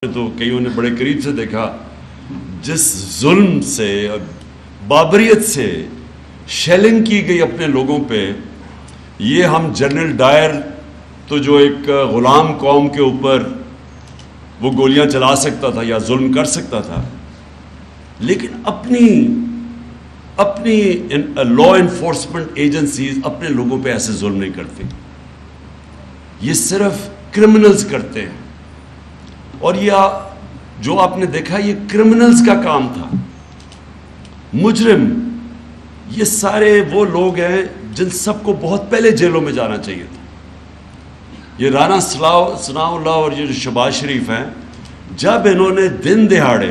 تو کئیوں نے بڑے قریب سے دیکھا جس ظلم سے بابریت سے شیلنگ کی گئی اپنے لوگوں پہ. یہ ہم جنرل ڈائر تو جو ایک غلام قوم کے اوپر وہ گولیاں چلا سکتا تھا یا ظلم کر سکتا تھا، لیکن اپنی لا انفورسمنٹ ایجنسیز اپنے لوگوں پہ ایسے ظلم نہیں کرتی. یہ صرف کرمنلز کرتے ہیں، اور یہ جو آپ نے دیکھا یہ کرمنلز کا کام تھا. مجرم یہ سارے وہ لوگ ہیں جن سب کو بہت پہلے جیلوں میں جانا چاہیے تھا. یہ رانا ثناء اللہ اور یہ جو شہباز شریف ہیں، جب انہوں نے دن دہاڑے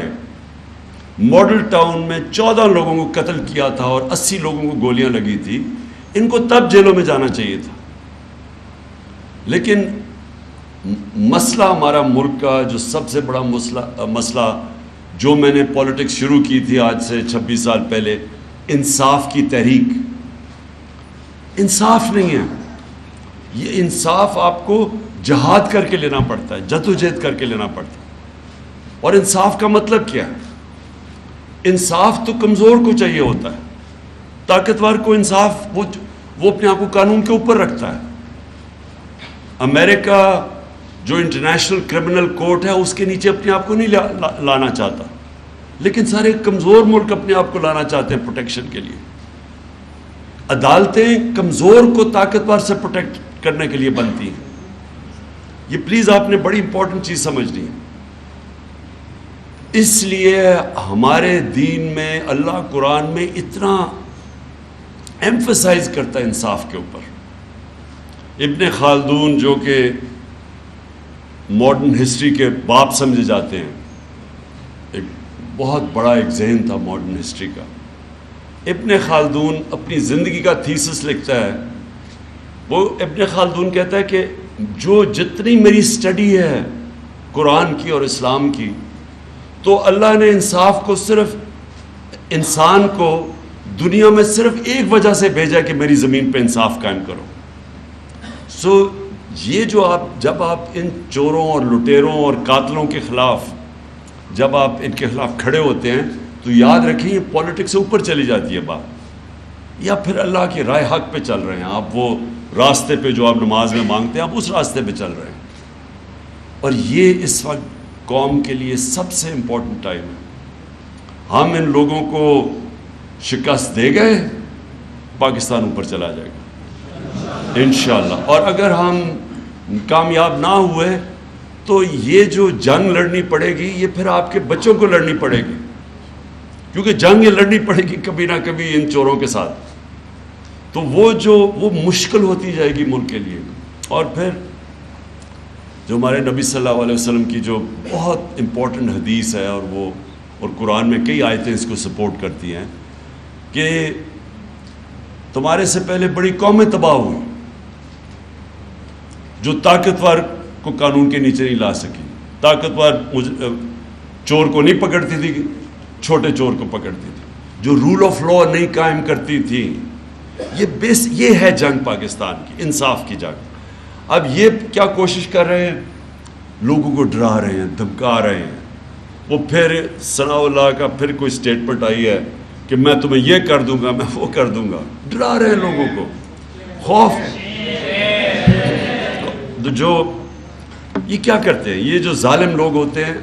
ماڈل ٹاؤن میں 14 لوگوں کو قتل کیا تھا اور 80 لوگوں کو گولیاں لگی تھی، ان کو تب جیلوں میں جانا چاہیے تھا. لیکن مسئلہ ہمارا ملک کا جو سب سے بڑا مسئلہ جو میں نے پولیٹکس شروع کی تھی آج سے 26 سال پہلے، انصاف کی تحریک. انصاف نہیں ہے. یہ انصاف آپ کو جہاد کر کے لینا پڑتا ہے، جدوجہد کر کے لینا پڑتا ہے. اور انصاف کا مطلب کیا ہے؟ انصاف تو کمزور کو چاہیے ہوتا ہے. طاقتور کو انصاف وہ اپنے آپ کو قانون کے اوپر رکھتا ہے. امریکہ جو انٹرنیشنل کرمنل کورٹ ہے اس کے نیچے اپنے آپ کو نہیں لانا چاہتا، لیکن سارے کمزور ملک اپنے آپ کو لانا چاہتے ہیں پروٹیکشن کے لیے. عدالتیں کمزور کو طاقتور سے پروٹیکٹ کرنے کے لیے بنتی ہیں. یہ پلیز آپ نے بڑی امپورٹنٹ چیز سمجھنی ہے. اس لیے ہمارے دین میں اللہ قرآن میں اتنا ایمفسائز کرتا ہے انصاف کے اوپر. ابن خلدون جو کہ ماڈرن ہسٹری کے باپ سمجھے جاتے ہیں، ایک بہت بڑا ایک ذہن تھا ماڈرن ہسٹری کا. ابن خلدون اپنی زندگی کا تھیسس لکھتا ہے. وہ ابن خلدون کہتا ہے کہ جتنی میری سٹڈی ہے قرآن کی اور اسلام کی، تو اللہ نے انصاف کو صرف انسان کو دنیا میں صرف ایک وجہ سے بھیجا کہ میری زمین پہ انصاف قائم کرو. یہ جو جب آپ ان چوروں اور لٹیروں اور قاتلوں کے خلاف جب آپ ان کے خلاف کھڑے ہوتے ہیں تو یاد رکھیں یہ پولیٹکس سے اوپر چلی جاتی ہے بات، یا پھر اللہ کی رائے حق پہ چل رہے ہیں آپ. وہ راستے پہ جو آپ نماز میں مانگتے ہیں آپ اس راستے پہ چل رہے ہیں. اور یہ اس وقت قوم کے لیے سب سے امپورٹنٹ ٹائم ہے. ہم ان لوگوں کو شکست دے گئے، پاکستان اوپر چلا جائے گا انشاءاللہ. اور اگر ہم کامیاب نہ ہوئے تو یہ جو جنگ لڑنی پڑے گی یہ پھر آپ کے بچوں کو لڑنی پڑے گی، کیونکہ جنگ یہ لڑنی پڑے گی کبھی نہ کبھی ان چوروں کے ساتھ. تو وہ مشکل ہوتی جائے گی ملک کے لیے. اور پھر جو ہمارے نبی صلی اللہ علیہ وسلم کی جو بہت امپورٹنٹ حدیث ہے، اور قرآن میں کئی آیتیں اس کو سپورٹ کرتی ہیں کہ تمہارے سے پہلے بڑی قومیں تباہ ہوئی جو طاقتور کو قانون کے نیچے نہیں لا سکی. طاقتور چور کو نہیں پکڑتی تھی، چھوٹے چور کو پکڑتی تھی. جو رول آف لا نہیں قائم کرتی تھی. یہ ہے جنگ پاکستان کی، انصاف کی جنگ. اب یہ کیا کوشش کر رہے ہیں؟ لوگوں کو ڈرا رہے ہیں، دھمکا رہے ہیں. وہ پھر ثناء اللہ کا پھر کوئی اسٹیٹمنٹ آئی ہے کہ میں تمہیں یہ کر دوں گا، میں وہ کر دوں گا. ڈرا رہے ہیں لوگوں کو، خوف. جو یہ کیا کرتے ہیں؟ یہ جو ظالم لوگ ہوتے ہیں،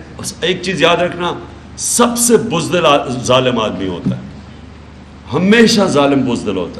ایک چیز یاد رکھنا، سب سے بزدل ظالم آدمی ہوتا ہے. ہمیشہ ظالم بزدل ہوتا ہے.